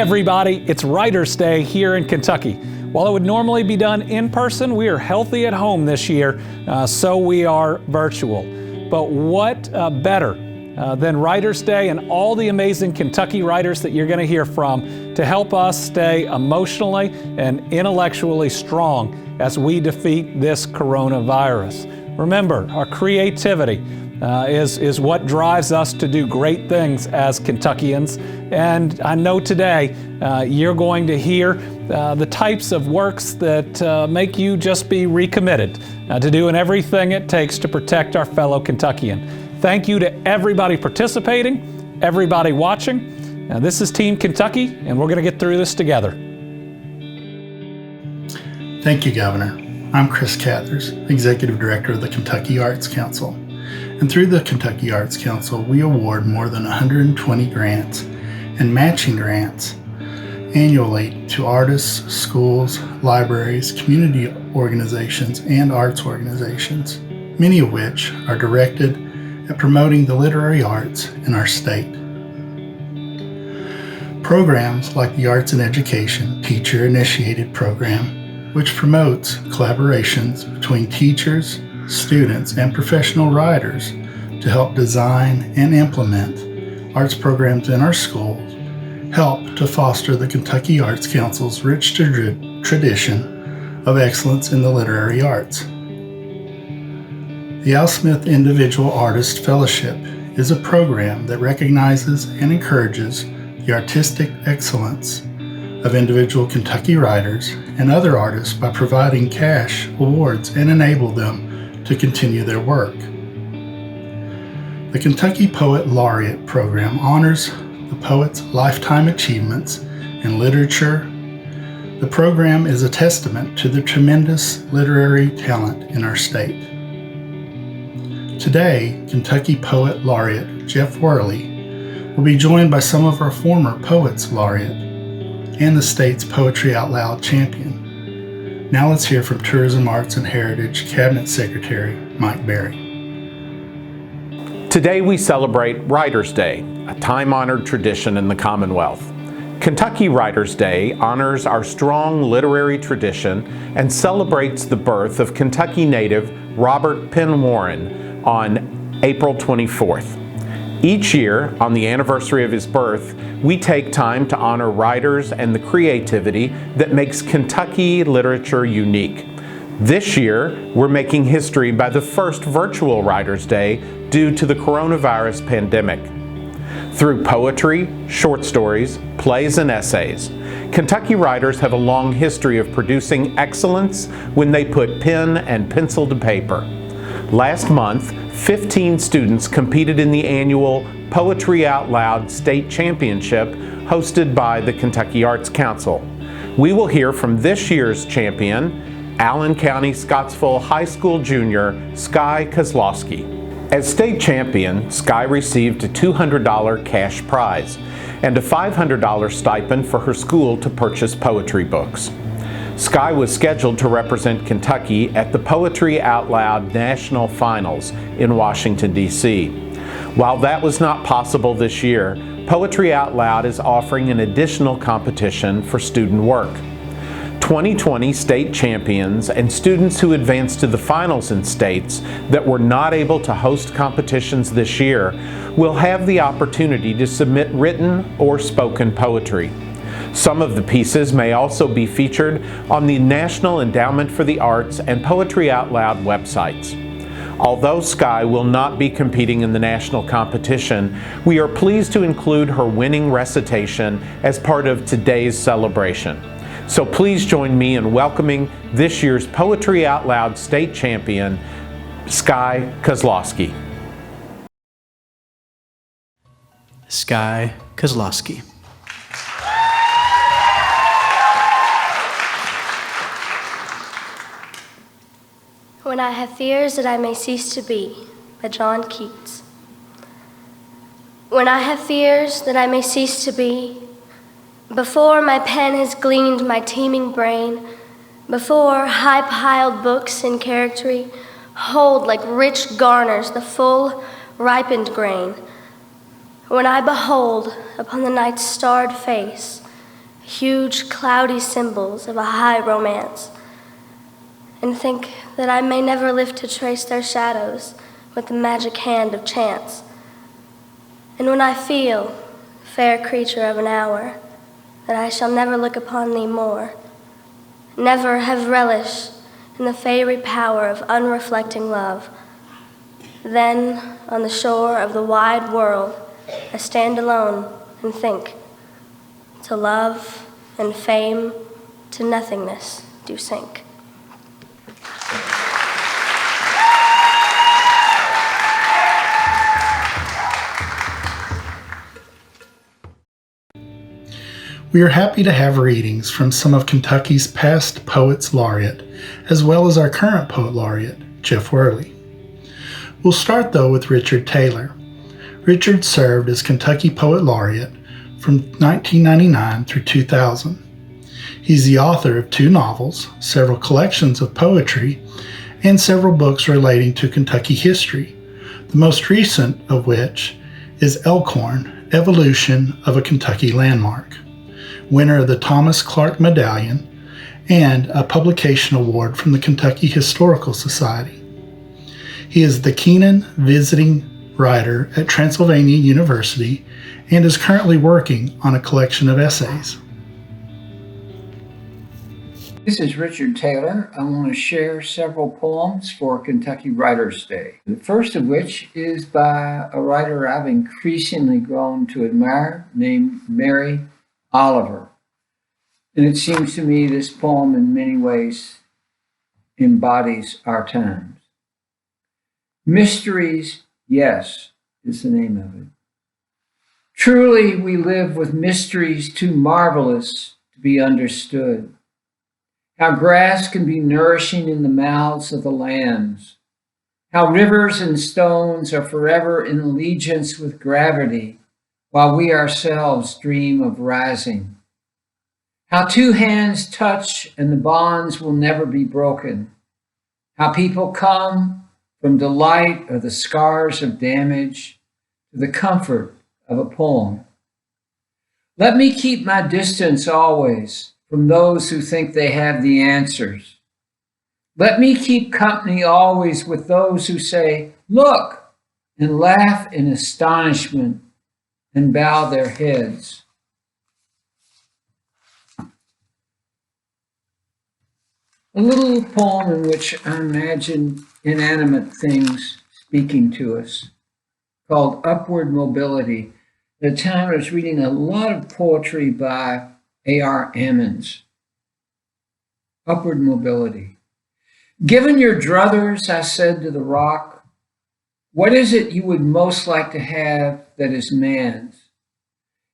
everybody, it's Writers' Day here in Kentucky. While it would normally be done in person, we are healthy at home this year, so we are virtual. But what better than Writers' Day and all the amazing Kentucky writers that you're going to hear from to help us stay emotionally and intellectually strong as we defeat this coronavirus. Remember, our creativity is what drives us to do great things as Kentuckians. And I know today you're going to hear the types of works that make you just be recommitted to doing everything it takes to protect our fellow Kentuckian. Thank you to everybody participating, everybody watching. This is Team Kentucky, and we're going to get through this together. Thank you, Governor. I'm Chris Cathers, Executive Director of the Kentucky Arts Council. And through the Kentucky Arts Council, we award more than 120 grants and matching grants annually to artists, schools, libraries, community organizations, and arts organizations, many of which are directed at promoting the literary arts in our state. Programs like the Arts in Education Teacher-Initiated Program, which promotes collaborations between teachers, students, and professional writers to help design and implement arts programs in our schools, help to foster the Kentucky Arts Council's rich tradition of excellence in the literary arts. The Al Smith Individual Artist Fellowship is a program that recognizes and encourages the artistic excellence of individual Kentucky writers and other artists by providing cash awards and enable them to continue their work. The Kentucky Poet Laureate program honors the poet's lifetime achievements in literature. The program is a testament to the tremendous literary talent in our state. Today, Kentucky Poet Laureate Jeff Worley will be joined by some of our former Poets Laureate and the state's Poetry Out Loud champion. Now let's hear from Tourism, Arts, and Heritage Cabinet Secretary Mike Berry. Today we celebrate Writers' Day, a time-honored tradition in the Commonwealth. Kentucky Writers' Day honors our strong literary tradition and celebrates the birth of Kentucky native Robert Penn Warren on April 24th. Each year, on the anniversary of his birth, we take time to honor writers and the creativity that makes Kentucky literature unique. This year, we're making history by the first virtual Writers' Day due to the coronavirus pandemic. Through poetry, short stories, plays, and essays, Kentucky writers have a long history of producing excellence when they put pen and pencil to paper. Last month, 15 students competed in the annual Poetry Out Loud State Championship hosted by the Kentucky Arts Council. We will hear from this year's champion, Allen County Scottsville High School junior, Skye Kozloski. As state champion, Skye received a $200 cash prize and a $500 stipend for her school to purchase poetry books. Skye was scheduled to represent Kentucky at the Poetry Out Loud National Finals in Washington, D.C. While that was not possible this year, Poetry Out Loud is offering an additional competition for student work. 2020 state champions and students who advanced to the finals in states that were not able to host competitions this year will have the opportunity to submit written or spoken poetry. Some of the pieces may also be featured on the National Endowment for the Arts and Poetry Out Loud websites. Although Skye will not be competing in the national competition, we are pleased to include her winning recitation as part of today's celebration. So please join me in welcoming this year's Poetry Out Loud state champion, Skye Kozloski. Skye Kozloski. When I Have Fears That I May Cease to Be, by John Keats. When I have fears that I may cease to be, before my pen has gleaned my teeming brain, before high-piled books in charactery hold like rich garners the full, ripened grain, when I behold upon the night's starred face huge cloudy symbols of a high romance, and think that I may never live to trace their shadows with the magic hand of chance. And when I feel, fair creature of an hour, that I shall never look upon thee more, never have relish in the fairy power of unreflecting love, then on the shore of the wide world I stand alone and think, to love and fame to nothingness do sink. We are happy to have readings from some of Kentucky's past Poets Laureate, as well as our current Poet Laureate, Jeff Worley. We'll start though with Richard Taylor. Richard served as Kentucky Poet Laureate from 1999 through 2000. He's the author of 2 novels, several collections of poetry, and several books relating to Kentucky history, the most recent of which is Elkhorn, Evolution of a Kentucky Landmark, winner of the Thomas Clark Medallion and a publication award from the Kentucky Historical Society. He is the Keenan Visiting Writer at Transylvania University and is currently working on a collection of essays. This is Richard Taylor. I want to share several poems for Kentucky Writers' Day. The first of which is by a writer I've increasingly grown to admire named Mary Oliver. And it seems to me this poem in many ways embodies our times. Mysteries, yes, is the name of it. Truly we live with mysteries too marvelous to be understood. How grass can be nourishing in the mouths of the lambs. How rivers and stones are forever in allegiance with gravity, while we ourselves dream of rising. How 2 hands touch and the bonds will never be broken. How people come from delight or the scars of damage to the comfort of a poem. Let me keep my distance always from those who think they have the answers. Let me keep company always with those who say, look, and laugh in astonishment and bow their heads. A little poem in which I imagine inanimate things speaking to us, called Upward Mobility. At the time I was reading a lot of poetry by A.R. Ammons. Upward Mobility. Given your druthers, I said to the rock, what is it you would most like to have that is man's?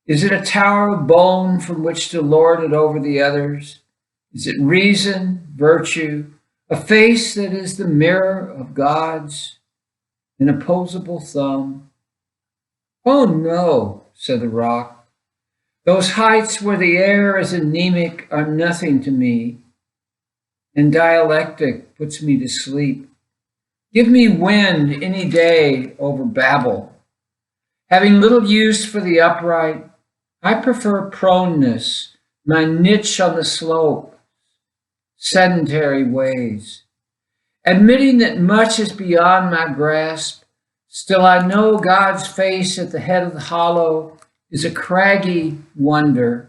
Is it a tower of bone from which to lord it over the others? Is it reason, virtue, a face that is the mirror of God's, an opposable thumb? Oh no, said the rock. Those heights where the air is anemic are nothing to me, and dialectic puts me to sleep. Give me wind any day over babble. Having little use for the upright, I prefer proneness, my niche on the slope, sedentary ways. Admitting that much is beyond my grasp, still I know God's face at the head of the hollow is a craggy wonder.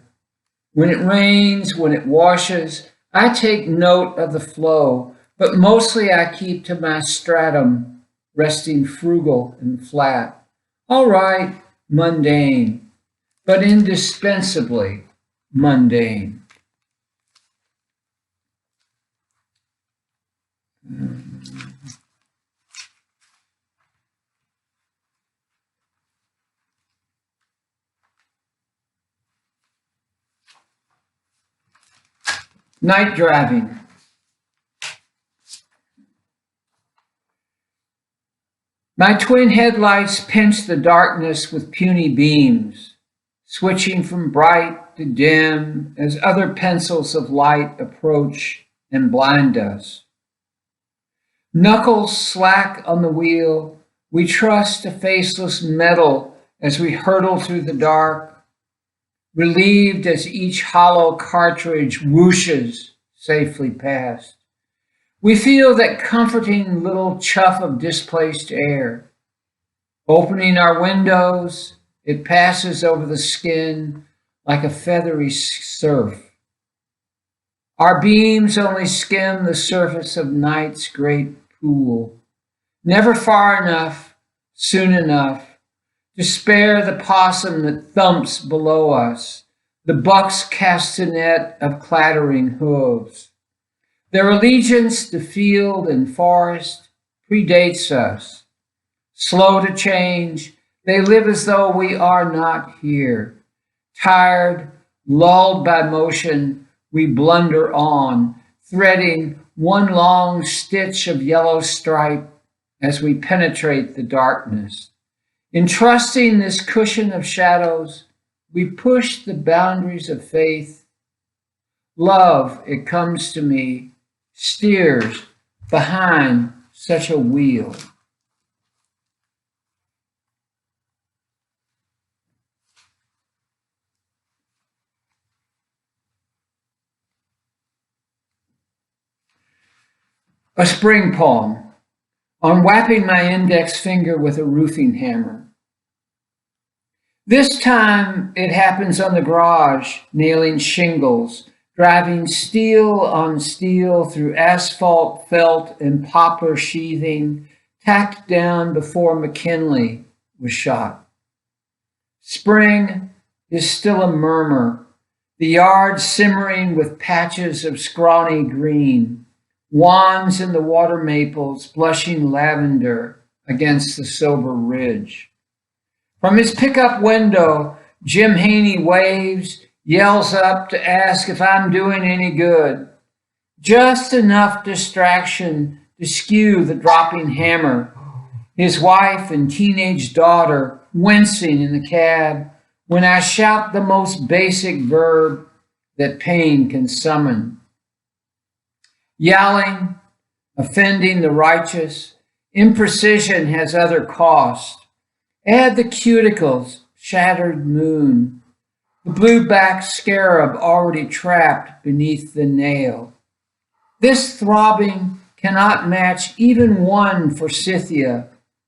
When it rains, when it washes, I take note of the flow, but mostly I keep to my stratum, resting frugal and flat. All right, mundane, but indispensably mundane. Night driving. My twin headlights pinch the darkness with puny beams, switching from bright to dim as other pencils of light approach and blind us. Knuckles slack on the wheel, we trust a faceless metal as we hurtle through the dark. relieved as each hollow cartridge whooshes safely past. We feel that comforting little chuff of displaced air. Opening our windows, it passes over the skin like a feathery surf. Our beams only skim the surface of night's great pool, never far enough, soon enough, to spare the possum that thumps below us, the buck's castanet of clattering hooves. Their allegiance to field and forest predates us. Slow to change, they live as though we are not here. Tired, lulled by motion, we blunder on, threading one long stitch of yellow stripe as we penetrate the darkness. Entrusting this cushion of shadows, we push the boundaries of faith. Love, it comes to me, steers behind such a wheel. A spring poem on whapping my index finger with a roofing hammer. This time it happens on the garage, nailing shingles, driving steel on steel through asphalt, felt, and poplar sheathing, tacked down before McKinley was shot. Spring is still a murmur, the yard simmering with patches of scrawny green, wands in the water maples blushing lavender against the sober ridge. From his pickup window, Jim Haney waves, yells up to ask if I'm doing any good. Just enough distraction to skew the dropping hammer. His wife and teenage daughter wincing in the cab when I shout the most basic verb that pain can summon. Yowling, offending the righteous, imprecision has other cost. Add the cuticles, shattered moon, the blue-backed scarab already trapped beneath the nail. This throbbing cannot match even one forsythia,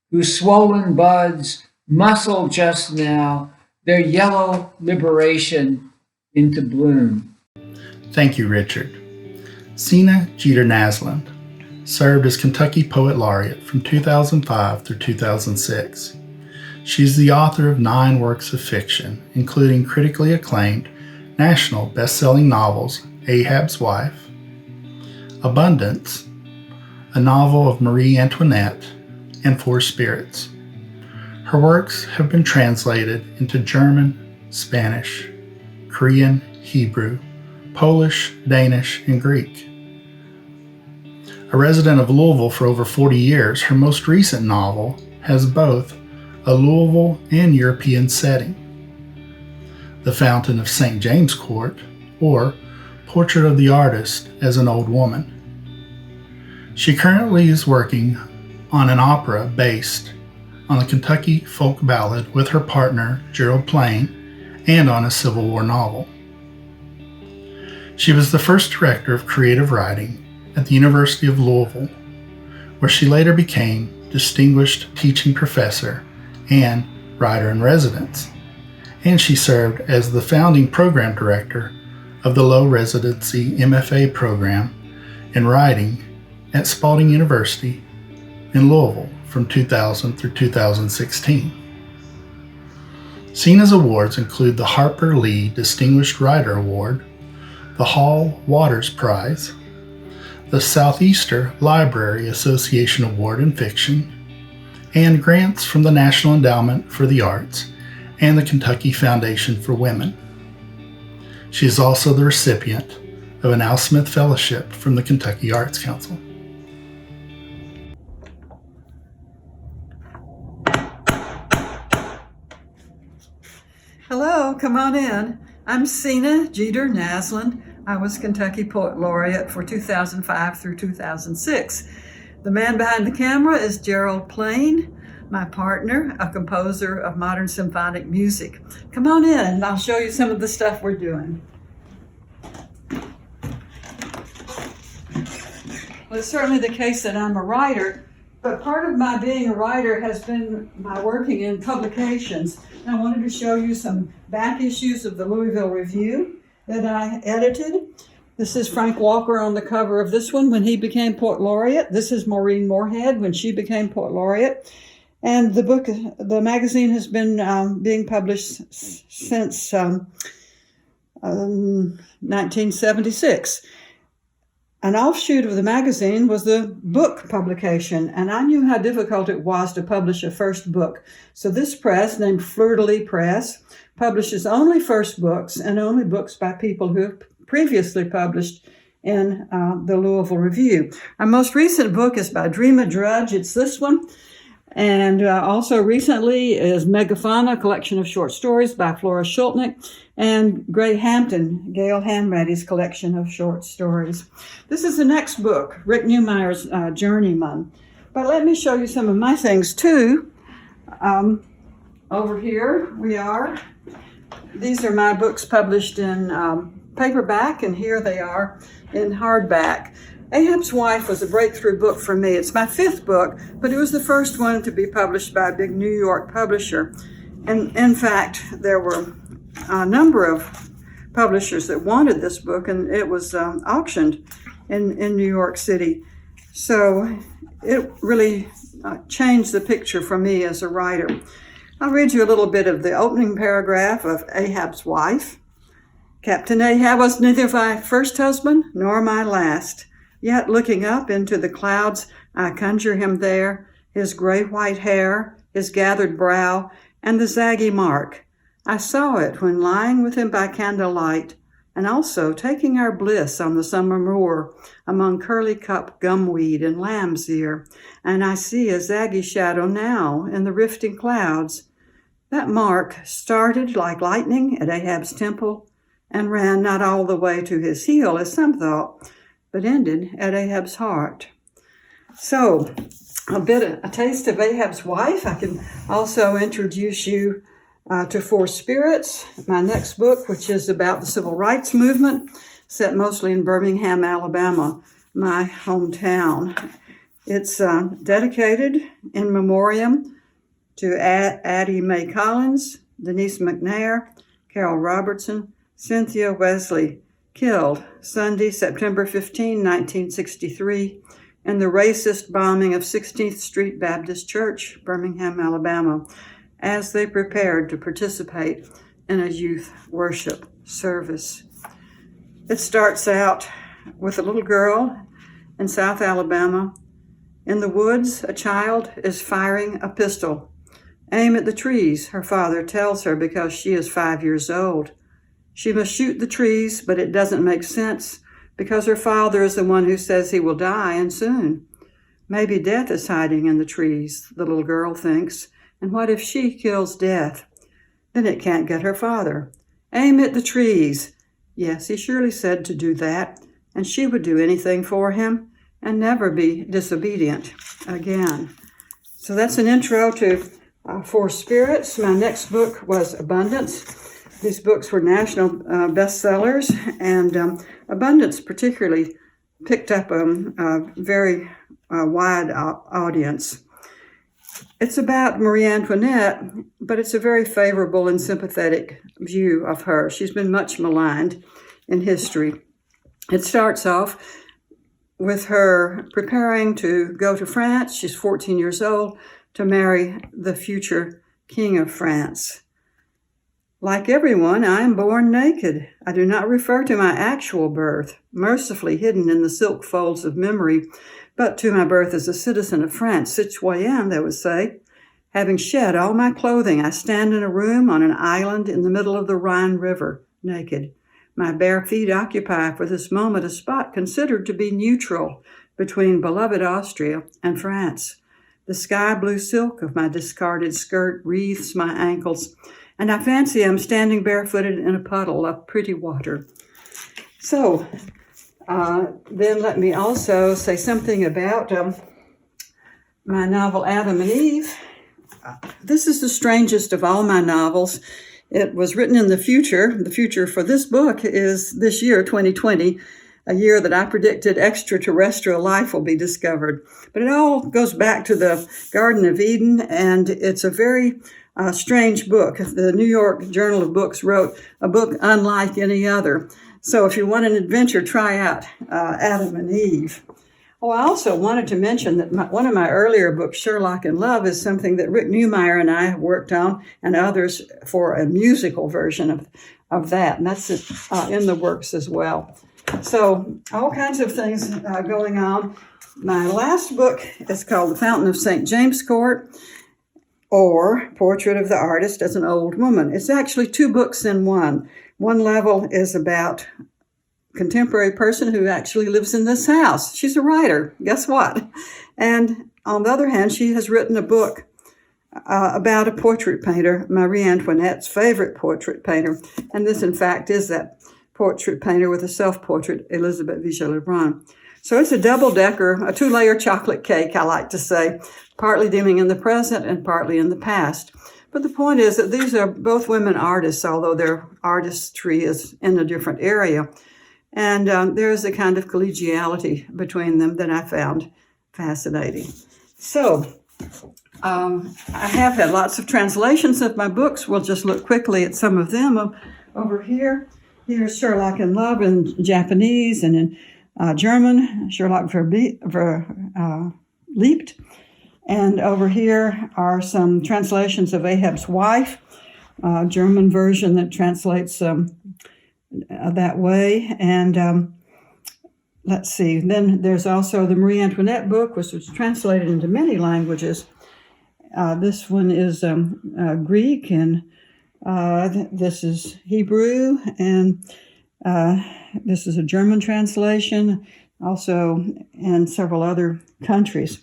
whose swollen buds muscle just now their yellow liberation into bloom. Thank you, Richard. Sena Naslund served as Kentucky Poet Laureate from 2005 through 2006. She's the author of 9 works of fiction, including critically acclaimed national best-selling novels Ahab's Wife, Abundance, a novel of Marie Antoinette, and Four Spirits. Her works have been translated into German, Spanish, Korean, Hebrew, Polish, Danish, and Greek. A resident of Louisville for over 40 years, her most recent novel has both a Louisville and European setting. The Fountain of St. James Court, or Portrait of the Artist as an Old Woman. She currently is working on an opera based on the Kentucky folk ballad with her partner Gerald Plain and on a Civil War novel. She was the first director of creative writing at the University of Louisville, where she later became distinguished teaching professor and writer-in-residence, and she served as the founding program director of the low residency MFA program in writing at Spalding University in Louisville from 2000 through 2016. Sena's awards include the Harper Lee Distinguished Writer Award, the Hall Waters Prize, the Southeastern Library Association Award in Fiction, and grants from the National Endowment for the Arts and the Kentucky Foundation for Women. She is also the recipient of an Al Smith Fellowship from the Kentucky Arts Council. Hello, come on in. I'm Sena Naslund. I was Kentucky Poet Laureate for 2005 through 2006. The man behind the camera is Gerald Plain. my partner, a composer of modern symphonic music. Come on in and I'll show you some of the stuff we're doing. Well, it's certainly the case that I'm a writer, but part of my being a writer has been my working in publications. And I wanted to show you some back issues of the Louisville Review that I edited. This is Frank Walker on the cover of this one when he became Poet Laureate. This is Maureen Morehead when she became Poet Laureate. And the magazine has been being published since 1976. An offshoot of the magazine was the book publication, and I knew how difficult it was to publish a first book. So this press, named Fleur-de-Lis Press, publishes only first books and only books by people who have previously published in the Louisville Review. Our most recent book is by Dreama Drudge. It's this one. And also recently is Megafauna, a collection of short stories by Flora Schultnick, and Gray Hampton, Gail Hanratty's collection of short stories. This is the next book, Rick Neumeyer's Journeyman. But let me show you some of my things too. Over here we are. These are my books published in paperback, and here they are in hardback. Ahab's Wife was a breakthrough book for me. It's my 5th book, but it was the first one to be published by a big New York publisher. And in fact, there were a number of publishers that wanted this book, and it was auctioned in New York City. So it really changed the picture for me as a writer. I'll read you a little bit of the opening paragraph of Ahab's Wife. Captain Ahab was neither my first husband nor my last. Yet looking up into the clouds, I conjure him there, his gray-white hair, his gathered brow, and the zaggy mark. I saw it when lying with him by candlelight, and also taking our bliss on the summer moor, among curly-cup gumweed and lamb's ear, and I see a zaggy shadow now in the rifting clouds. That mark started like lightning at Ahab's temple, and ran not all the way to his heel, as some thought, but ended at Ahab's heart. So, a taste of Ahab's Wife. I can also introduce you to Four Spirits, my next book, which is about the civil rights movement, set mostly in Birmingham, Alabama, my hometown. It's dedicated in memoriam to Addie Mae Collins, Denise McNair, Carol Robertson, Cynthia Wesley, killed Sunday, September 15, 1963, in the racist bombing of 16th Street Baptist Church, Birmingham, Alabama, as they prepared to participate in a youth worship service. It starts out with a little girl in South Alabama. In the woods, a child is firing a pistol. Aim at the trees, her father tells her, because she is 5 years old. She must shoot the trees, but it doesn't make sense because her father is the one who says he will die, and soon. Maybe death is hiding in the trees, the little girl thinks. And what if she kills death? Then it can't get her father. Aim at the trees. Yes, he surely said to do that, and she would do anything for him and never be disobedient again. So that's an intro to Four Spirits. My next book was Abundance. These books were national bestsellers, and Abundance particularly picked up a very wide audience. It's about Marie Antoinette, but it's a very favorable and sympathetic view of her. She's been much maligned in history. It starts off with her preparing to go to France. She's 14 years old, to marry the future King of France. Like everyone, I am born naked. I do not refer to my actual birth, mercifully hidden in the silk folds of memory, but to my birth as a citizen of France, citoyen, they would say. Having shed all my clothing, I stand in a room on an island in the middle of the Rhine River, naked. My bare feet occupy for this moment a spot considered to be neutral between beloved Austria and France. The sky blue silk of my discarded skirt wreathes my ankles, and I fancy I'm standing barefooted in a puddle of pretty water. So, then let me also say something about my novel Adam and Eve. This is the strangest of all my novels. It was written in the future. The future for this book is this year, 2020, a year that I predicted extraterrestrial life will be discovered. But it all goes back to the Garden of Eden, and it's a very strange book. The New York Journal of Books wrote a book unlike any other. So if you want an adventure, try out Adam and Eve. Oh, I also wanted to mention that one of my earlier books, Sherlock in Love, is something that Rick Neumeyer and I have worked on, and others for a musical version of that. And that's in the works as well. So all kinds of things going on. My last book is called The Fountain of St. James Court, or Portrait of the Artist as an Old Woman. It's actually two books in one. One level is about contemporary person who actually lives in this house. She's a writer, guess what? And on the other hand, she has written a book about a portrait painter, Marie Antoinette's favorite portrait painter. And this, in fact, is that portrait painter with a self-portrait, Elizabeth Vigée-Lebrun. So it's a double-decker, a two-layer chocolate cake, I like to say, partly dealing in the present and partly in the past. But the point is that these are both women artists, although their artistry is in a different area. And there's a kind of collegiality between them that I found fascinating. So I have had lots of translations of my books. We'll just look quickly at some of them. Over here, here's Sherlock in Love in Japanese and in German, Sherlock Verliebt. And over here are some translations of Ahab's Wife, German version that translates that way. And let's see, then there's also the Marie Antoinette book, which was translated into many languages. This one is Greek, and this is Hebrew, and this is a German translation, also in several other countries.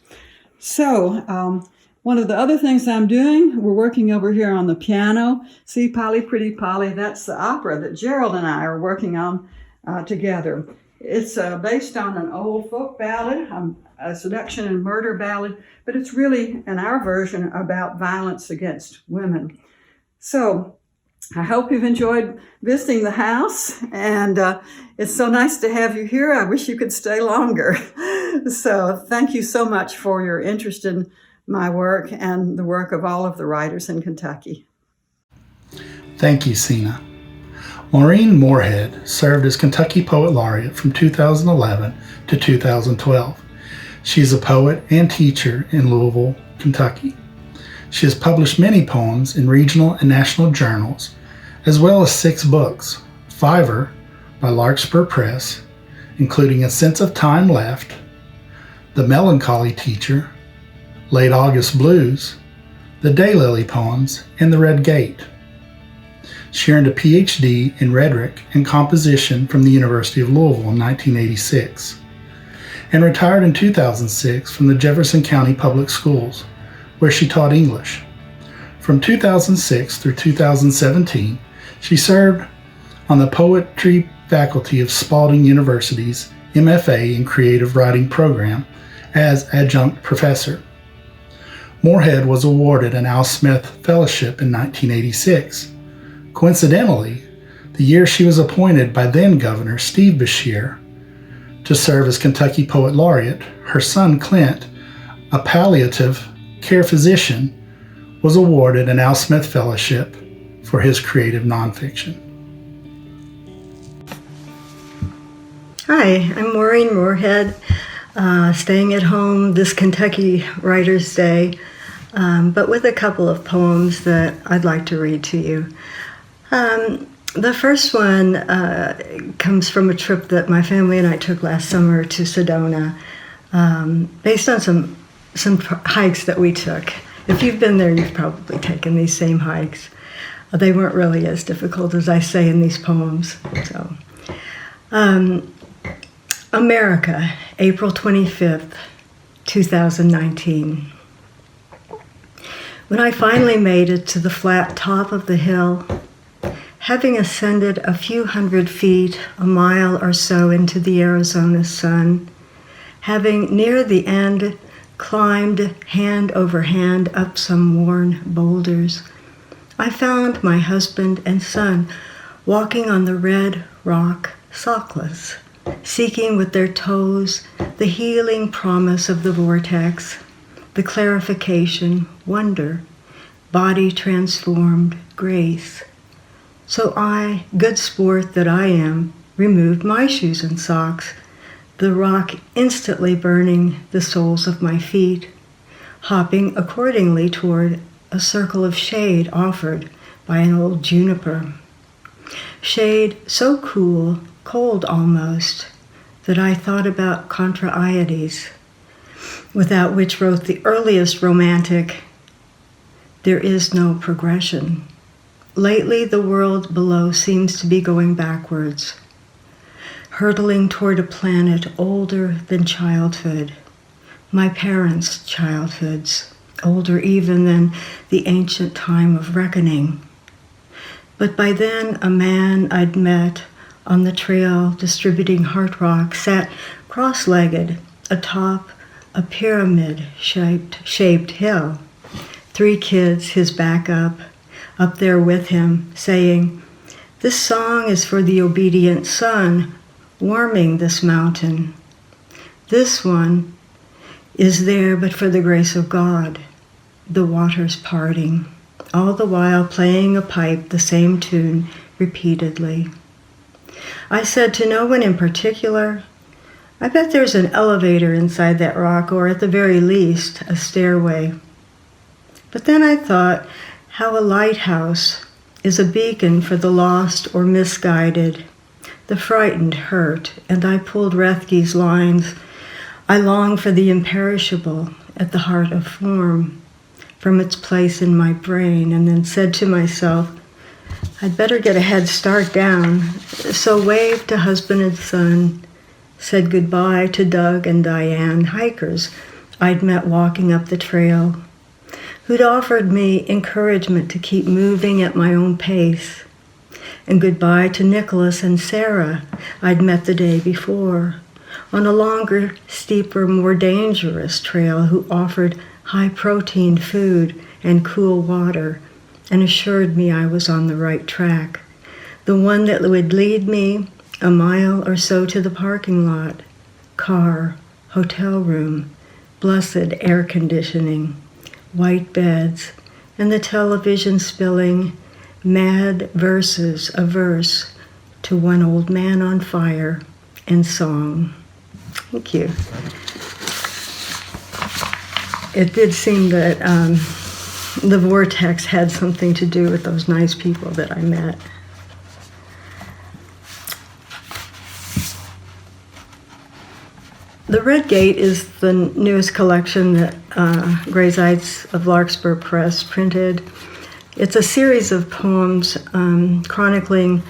So one of the other things I'm doing, we're working over here on the piano. See, Polly, Pretty Polly, that's the opera that Gerald and I are working on together. It's based on an old folk ballad, a seduction and murder ballad, but it's really, in our version, about violence against women. So I hope you've enjoyed visiting the house, and it's so nice to have you here. I wish you could stay longer. So thank you so much for your interest in my work and the work of all of the writers in Kentucky. Thank you, Sena. Maureen Morehead served as Kentucky Poet Laureate from 2011 to 2012. She is a poet and teacher in Louisville, Kentucky. She has published many poems in regional and national journals, as well as 6 books, Fiver by Larkspur Press, including A Sense of Time Left, The Melancholy Teacher, Late August Blues, The Daylily Poems, and The Red Gate. She earned a Ph.D. in rhetoric and composition from the University of Louisville in 1986, and retired in 2006 from the Jefferson County Public Schools, where she taught English. From 2006 through 2017, she served on the poetry faculty of Spalding University's MFA in Creative Writing program as adjunct professor. Morehead was awarded an Al Smith Fellowship in 1986. Coincidentally, the year she was appointed by then Governor Steve Beshear to serve as Kentucky Poet Laureate, her son Clint, a palliative care physician, was awarded an Al Smith Fellowship for his creative nonfiction. Hi, I'm Maureen Morehead, staying at home this Kentucky Writers' Day, but with a couple of poems that I'd like to read to you. The first one comes from a trip that my family and I took last summer to Sedona, based on some hikes that we took. If you've been there, you've probably taken these same hikes. They weren't really as difficult as I say in these poems. So, America, April 25th, 2019. When I finally made it to the flat top of the hill, having ascended a few hundred feet, a mile or so into the Arizona sun, having near the end climbed hand over hand up some worn boulders. I found my husband and son walking on the red rock sockless, seeking with their toes the healing promise of the vortex, the clarification, wonder, body transformed grace. So I, good sport that I am, removed my shoes and socks, the rock instantly burning the soles of my feet, hopping accordingly toward a circle of shade offered by an old juniper. Shade so cool, cold almost, that I thought about contrarieties, without which wrote the earliest romantic, "There is no progression." Lately, the world below seems to be going backwards, hurtling toward a planet older than childhood, my parents' childhoods, older even than the ancient time of reckoning. But by then, a man I'd met on the trail distributing heart rock sat cross-legged atop a pyramid-shaped hill. 3 kids, his back up there with him, saying, "This song is for the obedient son warming this mountain. This one is there but for the grace of God, the waters parting," all the while playing a pipe the same tune repeatedly. I said to no one in particular, "I bet there's an elevator inside that rock, or at the very least, a stairway." But then I thought how a lighthouse is a beacon for the lost or misguided, the frightened, hurt, and I pulled Rethke's lines. I long for the imperishable at the heart of form, from its place in my brain, and then said to myself, I'd better get a head start down. So waved to husband and son, said goodbye to Doug and Diane, hikers I'd met walking up the trail, who'd offered me encouragement to keep moving at my own pace, and goodbye to Nicholas and Sarah I'd met the day before, on a longer, steeper, more dangerous trail, who offered high-protein food and cool water and assured me I was on the right track, the one that would lead me a mile or so to the parking lot, car, hotel room, blessed air conditioning, white beds, and the television spilling mad verses, a verse to One Old Man on Fire and song. Thank you. It did seem that the vortex had something to do with those nice people that I met. The Red Gate is the newest collection that Gray's Eyes of Larkspur Press printed. It's a series of poems chronicling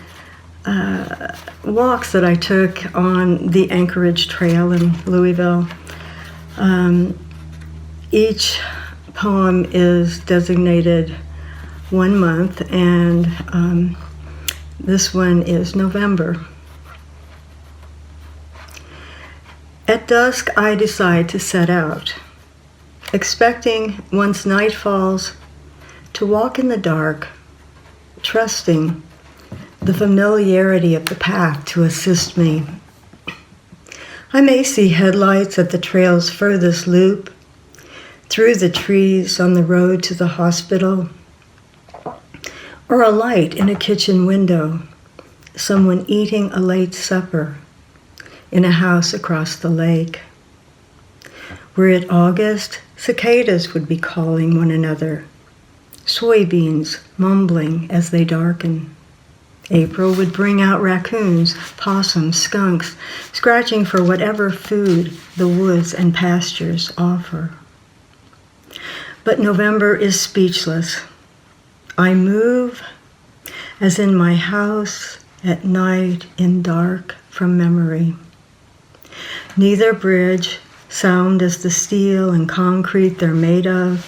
walks that I took on the Anchorage Trail in Louisville. Each poem is designated 1 month, and this one is November. At dusk, I decide to set out, expecting, once night falls, to walk in the dark, trusting the familiarity of the path to assist me. I may see headlights at the trail's furthest loop, through the trees on the road to the hospital, or a light in a kitchen window, someone eating a late supper in a house across the lake. Were it August, cicadas would be calling one another, soybeans mumbling as they darken. April would bring out raccoons, possums, skunks, scratching for whatever food the woods and pastures offer. But November is speechless. I move as in my house at night in dark from memory. Neither bridge, sound as the steel and concrete they're made of,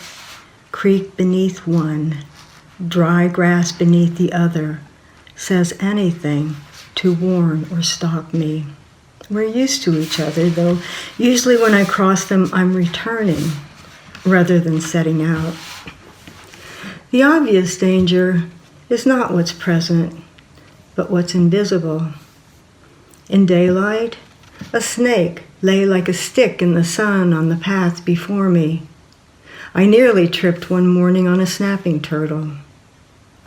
creak beneath one, dry grass beneath the other, says anything to warn or stop me. We're used to each other, though usually when I cross them, I'm returning rather than setting out. The obvious danger is not what's present, but what's invisible. In daylight, a snake lay like a stick in the sun on the path before me. I nearly tripped one morning on a snapping turtle.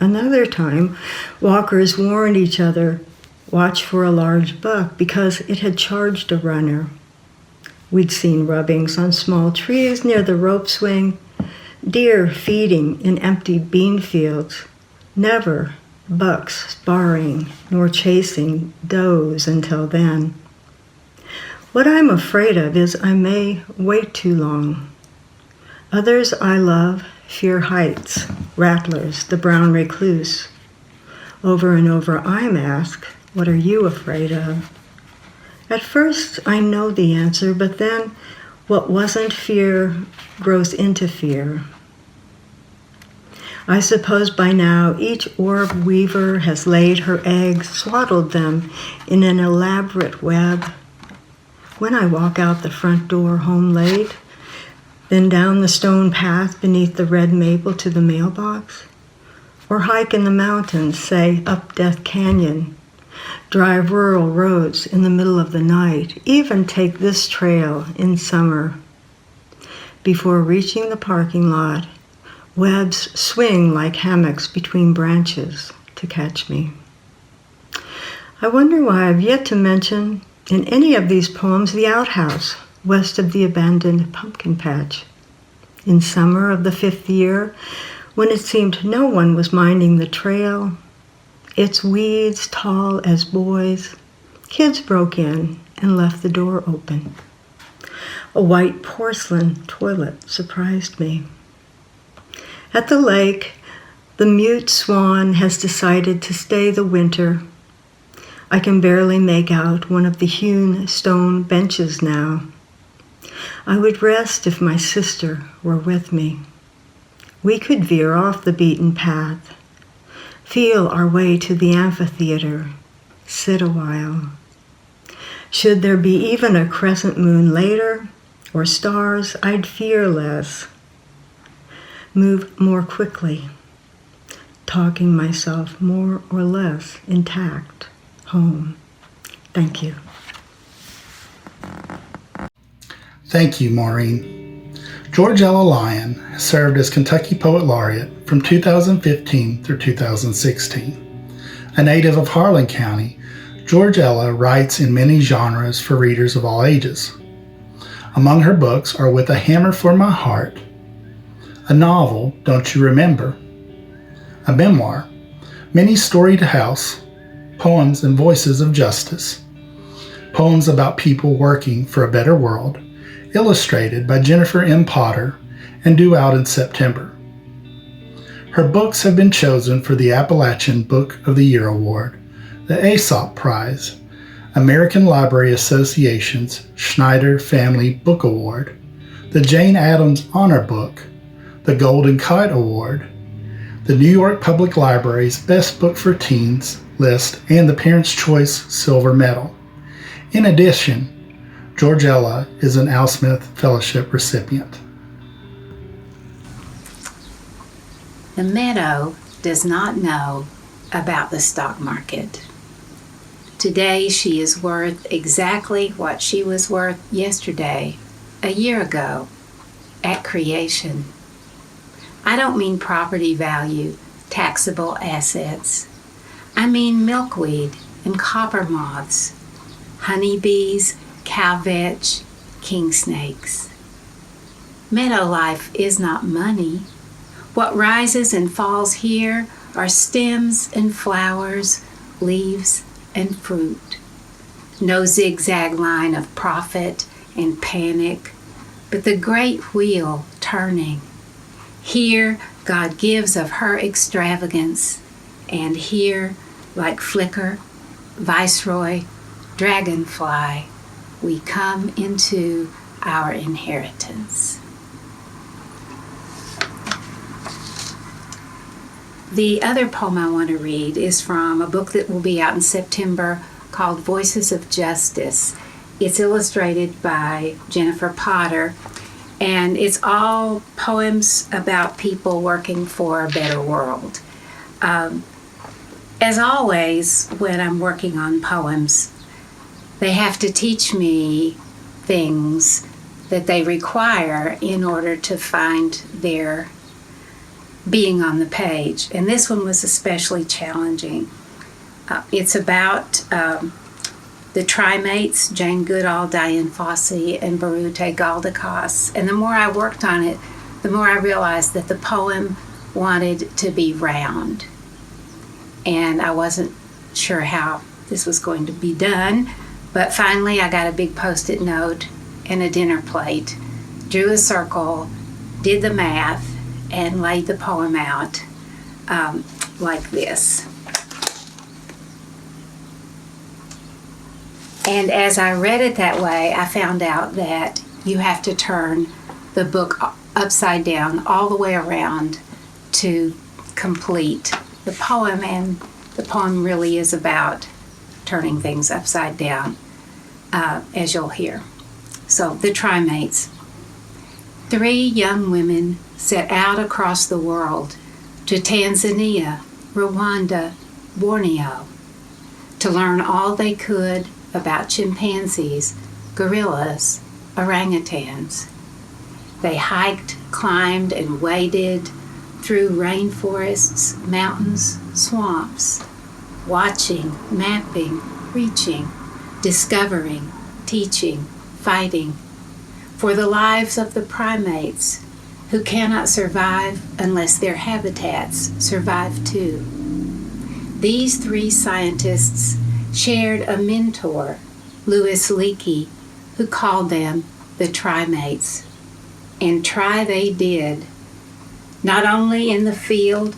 Another time, walkers warned each other, watch for a large buck because it had charged a runner. We'd seen rubbings on small trees near the rope swing, deer feeding in empty bean fields, never bucks sparring nor chasing does until then. What I'm afraid of is I may wait too long. Others I love fear heights, rattlers, the brown recluse. Over and over I'm asked, what are you afraid of? At first I know the answer, but then what wasn't fear grows into fear. I suppose by now each orb weaver has laid her eggs, swaddled them in an elaborate web. When I walk out the front door home late, then down the stone path beneath the red maple to the mailbox, or hike in the mountains, say up Death Canyon, drive rural roads in the middle of the night, even take this trail in summer. Before reaching the parking lot, webs swing like hammocks between branches to catch me. I wonder why I've yet to mention in any of these poems the outhouse west of the abandoned pumpkin patch. In summer of the 5th year, when it seemed no one was minding the trail, its weeds tall as boys, kids broke in and left the door open. A white porcelain toilet surprised me. At the lake, the mute swan has decided to stay the winter. I can barely make out one of the hewn stone benches now. I would rest if my sister were with me. We could veer off the beaten path, feel our way to the amphitheater, sit a while. Should there be even a crescent moon later, or stars, I'd fear less. Move more quickly, talking myself more or less intact home. Thank you. Thank you, Maureen. George Ella Lyon has served as Kentucky Poet Laureate from 2015 through 2016. A native of Harlan County, George Ella writes in many genres for readers of all ages. Among her books are With a Hammer for My Heart, a novel, Don't You Remember, a memoir, Many Storied House, Poems and Voices of Justice, poems about people working for a better world, illustrated by Jennifer M. Potter and due out in September. Her books have been chosen for the Appalachian Book of the Year Award, the Aesop Prize, American Library Association's Schneider Family Book Award, the Jane Addams Honor Book, the Golden Kite Award, the New York Public Library's Best Book for Teens list, and the Parents' Choice Silver Medal. In addition, George Ella is an Al Smith Fellowship recipient. The meadow does not know about the stock market. Today she is worth exactly what she was worth yesterday, a year ago, at creation. I don't mean property value, taxable assets. I mean milkweed and copper moths, honeybees, cow vetch, king snakes. Meadow life is not money. What rises and falls here are stems and flowers, leaves and fruit. No zigzag line of profit and panic, but the great wheel turning. Here God gives of her extravagance, and here, like flicker, viceroy, dragonfly, we come into our inheritance. The other poem I want to read is from a book that will be out in September called Voices of Justice. It's illustrated by Jennifer Potter, and it's all poems about people working for a better world. As always, when I'm working on poems, they have to teach me things that they require in order to find their being on the page. And this one was especially challenging. It's about the Trimates, Jane Goodall, Diane Fossey, and Barute Galdikas. And the more I worked on it, the more I realized that the poem wanted to be round. And I wasn't sure how this was going to be done, but finally I got a big Post-it note and a dinner plate, drew a circle, did the math, and laid the poem out like this. And as I read it that way, I found out that you have to turn the book upside down all the way around to complete the poem, and the poem really is about turning things upside down, as you'll hear. So, the Trimates. 3 young women set out across the world to Tanzania, Rwanda, Borneo, to learn all they could about chimpanzees, gorillas, orangutans. They hiked, climbed, and waded through rainforests, mountains, swamps, watching, mapping, reaching, discovering, teaching, fighting for the lives of the primates who cannot survive unless their habitats survive too. These 3 scientists shared a mentor, Louis Leakey, who called them the Trimates. And try they did. Not only in the field,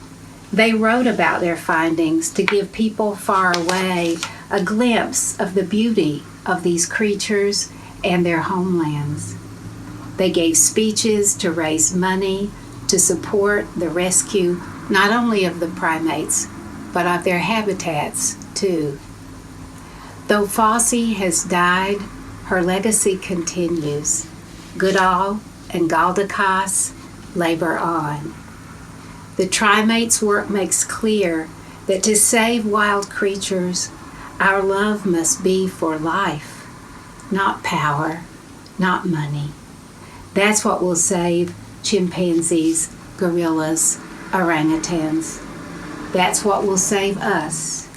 they wrote about their findings to give people far away a glimpse of the beauty of these creatures and their homelands. They gave speeches to raise money to support the rescue not only of the primates, but of their habitats too. Though Fossey has died, her legacy continues. Goodall and Galdikas labor on. The Trimates' work makes clear that to save wild creatures, our love must be for life, not power, not money. That's what will save chimpanzees, gorillas, orangutans. That's what will save us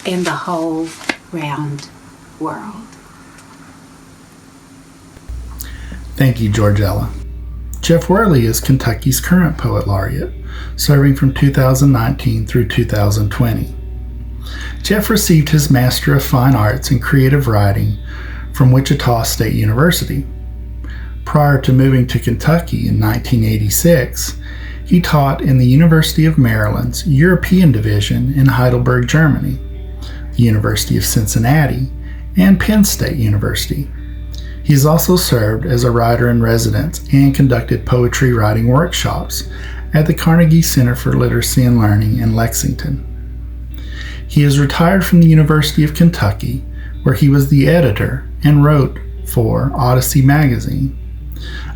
and the whole round world. Thank you, George Ella. Jeff Worley is Kentucky's current Poet Laureate, serving from 2019 through 2020. Jeff received his Master of Fine Arts in Creative Writing from Wichita State University. Prior to moving to Kentucky in 1986, he taught in the University of Maryland's European Division in Heidelberg, Germany, the University of Cincinnati, and Penn State University. He has also served as a writer-in-residence and conducted poetry writing workshops at the Carnegie Center for Literacy and Learning in Lexington. He is retired from the University of Kentucky, where he was the editor and wrote for Odyssey Magazine,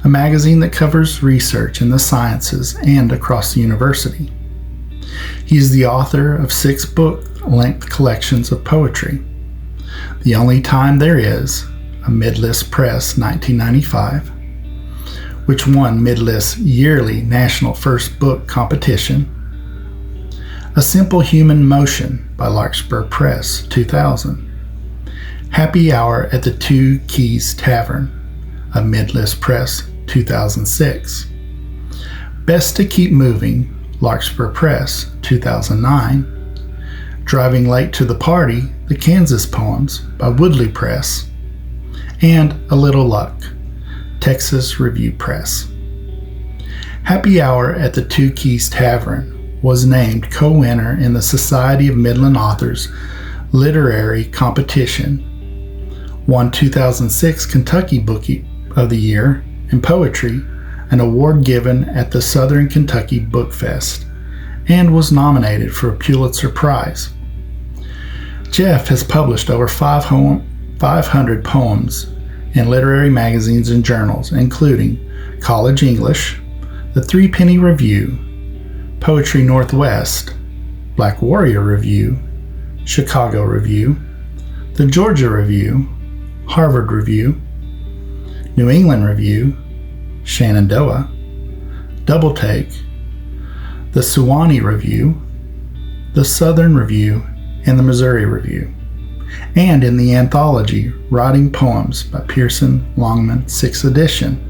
a magazine that covers research in the sciences and across the university. He is the author of 6 book-length collections of poetry. The Only Time There Is, a Midlist Press 1995, which won Midlist's yearly National First Book competition. A Simple Human Motion by Larkspur Press 2000. Happy Hour at the Two Keys Tavern, a Midlist Press 2006. Best to Keep Moving, Larkspur Press 2009. Driving Late to the Party, The Kansas Poems by Woodley Press. And A Little Luck, Texas Review Press. Happy Hour at the Two Keys Tavern was named co-winner in the Society of Midland Authors Literary Competition, won 2006 Kentucky Book of the Year in Poetry, an award given at the Southern Kentucky Book Fest, and was nominated for a Pulitzer Prize. Jeff has published over 500 500 poems in literary magazines and journals, including College English, the Three Penny Review, Poetry Northwest, Black Warrior Review, Chicago Review, the Georgia Review, Harvard Review, New England Review, Shenandoah, Double Take, the Sewanee Review, the Southern Review, and the Missouri Review, and in the anthology Writing Poems by Pearson Longman 6th edition.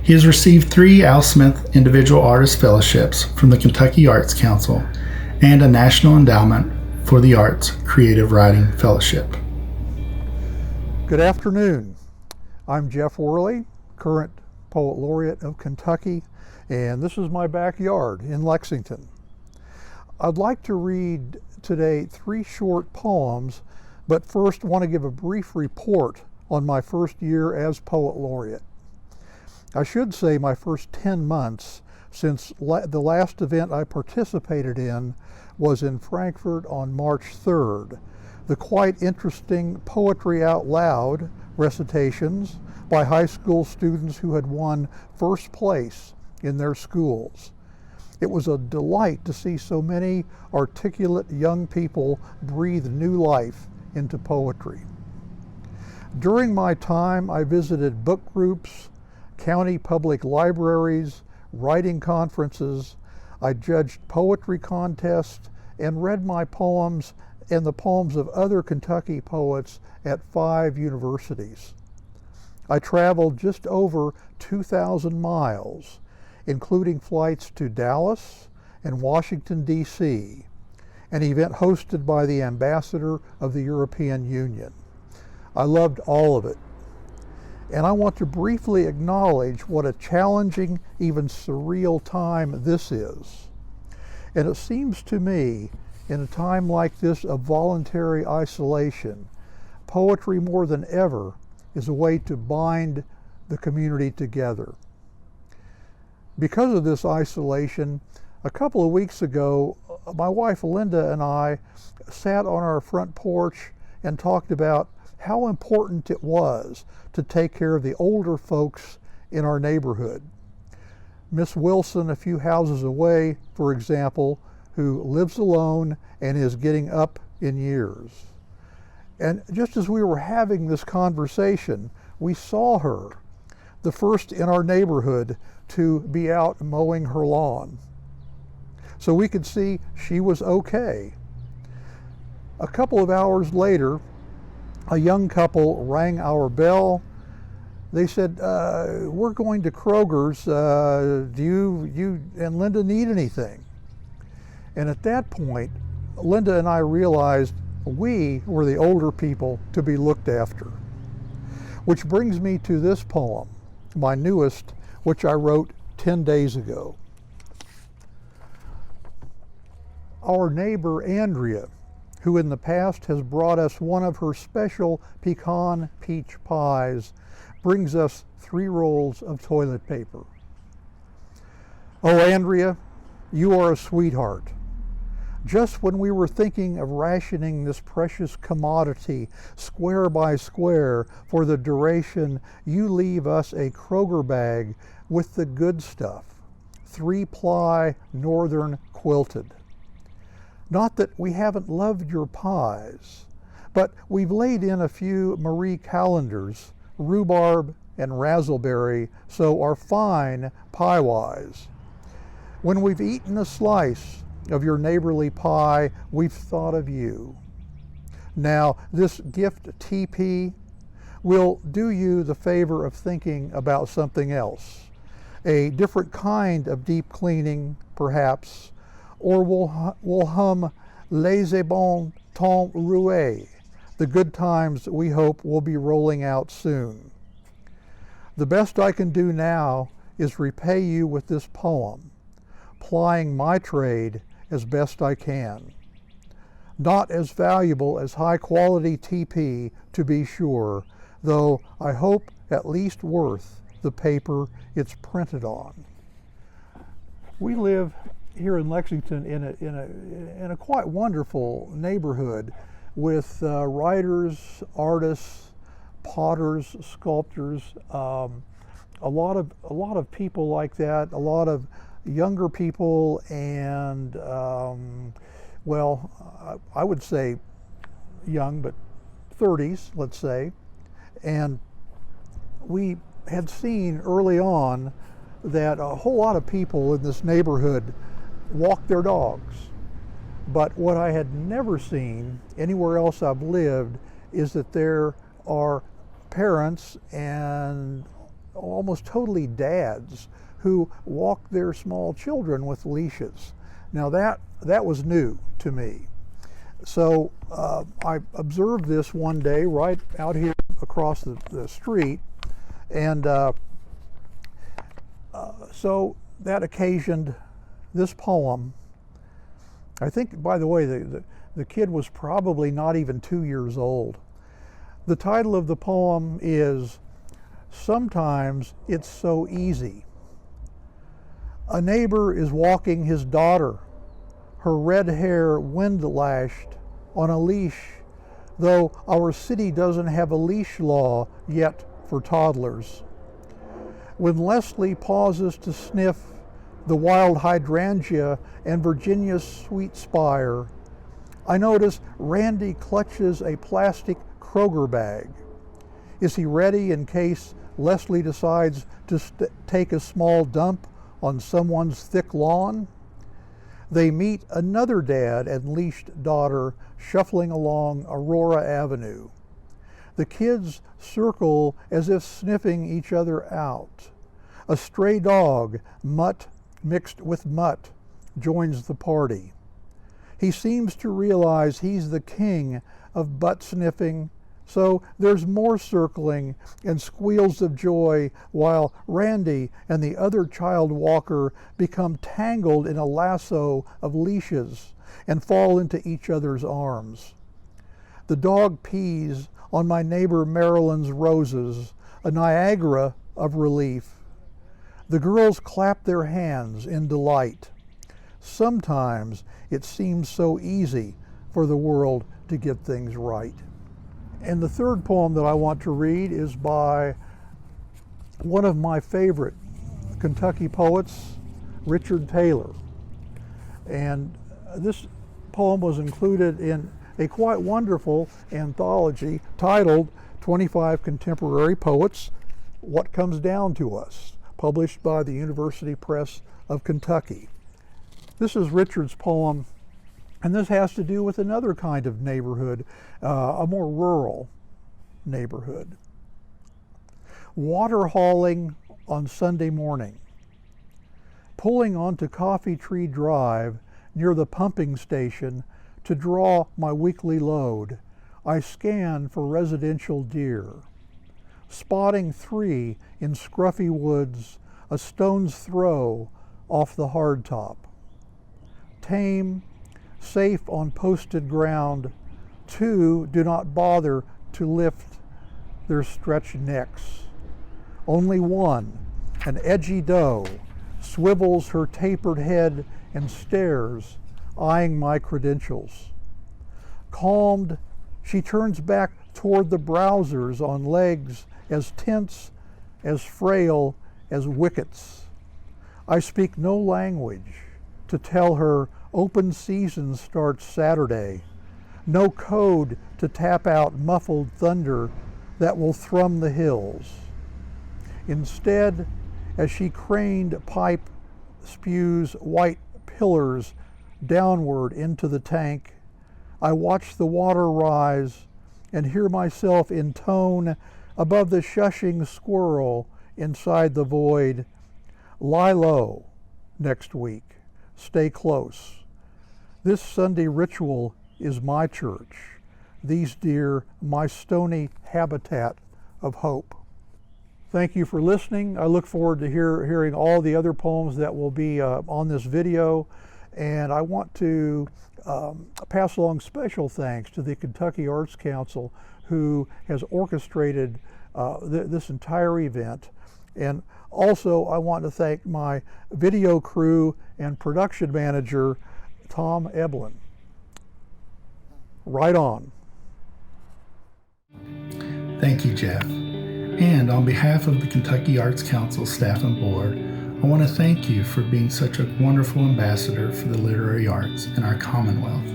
He has received 3 Al Smith Individual Artist Fellowships from the Kentucky Arts Council and a National Endowment for the Arts Creative Writing Fellowship. Good afternoon. I'm Jeff Worley, current Poet Laureate of Kentucky, and this is my backyard in Lexington. I'd like to read today 3 short poems, but first want to give a brief report on my first year as Poet Laureate. I should say my first 10 months, since the last event I participated in was in Frankfurt on March 3rd, the quite interesting Poetry Out Loud recitations by high school students who had won first place in their schools. It was a delight to see so many articulate young people breathe new life into poetry. During my time, I visited book groups, county public libraries, writing conferences. I judged poetry contests and read my poems and the poems of other Kentucky poets at 5 universities. I traveled just over 2,000 miles, including flights to Dallas and Washington, D.C., an event hosted by the Ambassador of the European Union. I loved all of it. And I want to briefly acknowledge what a challenging, even surreal time this is. And it seems to me, in a time like this of voluntary isolation, poetry more than ever is a way to bind the community together. Because of this isolation, a couple of weeks ago, my wife Linda and I sat on our front porch and talked about how important it was to take care of the older folks in our neighborhood. Miss Wilson, a few houses away, for example, who lives alone and is getting up in years. And just as we were having this conversation, we saw her, the first in our neighborhood to be out mowing her lawn. So we could see she was okay. A couple of hours later, a young couple rang our bell. They said, we're going to Kroger's. Do you and Linda need anything? And at that point, Linda and I realized we were the older people to be looked after. Which brings me to this poem, my newest, which I wrote 10 days ago. Our neighbor Andrea, who in the past has brought us one of her special pecan peach pies, brings us 3 rolls of toilet paper. Oh, Andrea, you are a sweetheart. Just when we were thinking of rationing this precious commodity square by square for the duration, you leave us a Kroger bag with the good stuff, 3-ply northern quilted. Not that we haven't loved your pies, but we've laid in a few Marie Callender's, rhubarb and razzleberry, so are fine pie-wise. When we've eaten a slice of your neighborly pie, we've thought of you. Now, this gift TP will do you the favor of thinking about something else, a different kind of deep cleaning, perhaps, or we'll hum Les Bon Temps Roués, the good times we hope will be rolling out soon. The best I can do now is repay you with this poem, plying my trade as best I can. Not as valuable as high-quality TP, to be sure, though I hope at least worth the paper it's printed on. We live here in Lexington in a quite wonderful neighborhood with writers, artists, potters, sculptors, a lot of people like that, a lot of younger people, and well, I would say young, but 30s, let's say. And we had seen early on that a whole lot of people in this neighborhood walk their dogs. But what I had never seen anywhere else I've lived is that there are parents and almost totally dads who walk their small children with leashes. Now that was new to me. So I observed this one day right out here across the street, and so that occasioned this poem. I think, by the way, the kid was probably not even 2 years old. The title of the poem is "Sometimes It's So Easy." A neighbor is walking his daughter, her red hair wind-lashed on a leash, though our city doesn't have a leash law yet for toddlers. When Leslie pauses to sniff the wild hydrangea and Virginia's sweet spire, I notice Randy clutches a plastic Kroger bag. Is he ready in case Leslie decides to take a small dump on someone's thick lawn? They meet another dad and leashed daughter shuffling along Aurora Avenue. The kids circle as if sniffing each other out. A stray dog, Mutt mixed with mutt, joins the party. He seems to realize he's the king of butt sniffing, so there's more circling and squeals of joy while Randy and the other child walker become tangled in a lasso of leashes and fall into each other's arms. The dog pees on my neighbor Marilyn's roses, a Niagara of relief. The girls clap their hands in delight. Sometimes it seems so easy for the world to get things right. And the third poem that I want to read is by one of my favorite Kentucky poets, Richard Taylor. And this poem was included in a quite wonderful anthology titled 25 Contemporary Poets, What Comes Down to Us, published by the University Press of Kentucky. This is Richard's poem, and this has to do with another kind of neighborhood, a more rural neighborhood. Water hauling on Sunday morning. Pulling onto Coffee Tree Drive near the pumping station to draw my weekly load, I scan for residential deer. Spotting 3 in scruffy woods, a stone's throw off the hardtop. Tame, safe on posted ground, 2 do not bother to lift their stretched necks. Only 1, an edgy doe, swivels her tapered head and stares, eyeing my credentials. Calmed, she turns back toward the browsers on legs as tense, as frail as wickets. I speak no language to tell her open season starts Saturday, no code to tap out muffled thunder that will thrum the hills. Instead, as she craned pipe spews white pillars downward into the tank, I watch the water rise and hear myself intone above the shushing squirrel inside the void, lie low next week, stay close. This Sunday ritual is my church, these deer my stony habitat of hope. Thank you for listening. I look forward to hearing all the other poems that will be on this video. And I want to pass along special thanks to the Kentucky Arts Council, who has orchestrated this entire event. And also I want to thank my video crew and production manager, Tom Eblin. Right on. Thank you, Jeff. And on behalf of the Kentucky Arts Council staff and board, I want to thank you for being such a wonderful ambassador for the literary arts in our Commonwealth.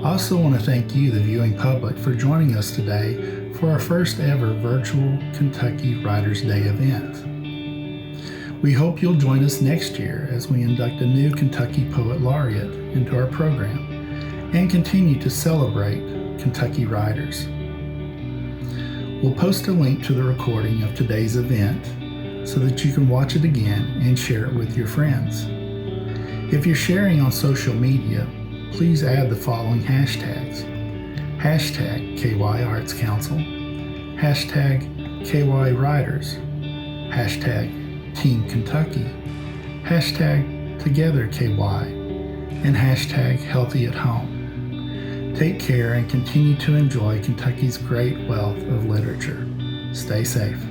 I also want to thank you, the viewing public, for joining us today for our first ever virtual Kentucky Writers' Day event. We hope you'll join us next year as we induct a new Kentucky Poet Laureate into our program and continue to celebrate Kentucky writers. We'll post a link to the recording of today's event so that you can watch it again and share it with your friends. If you're sharing on social media, please add the following hashtags: hashtag KY Arts Council, hashtag KY Writers, hashtag Team Kentucky, hashtag Together KY, and hashtag Healthy at Home. Take care and continue to enjoy Kentucky's great wealth of literature. Stay safe.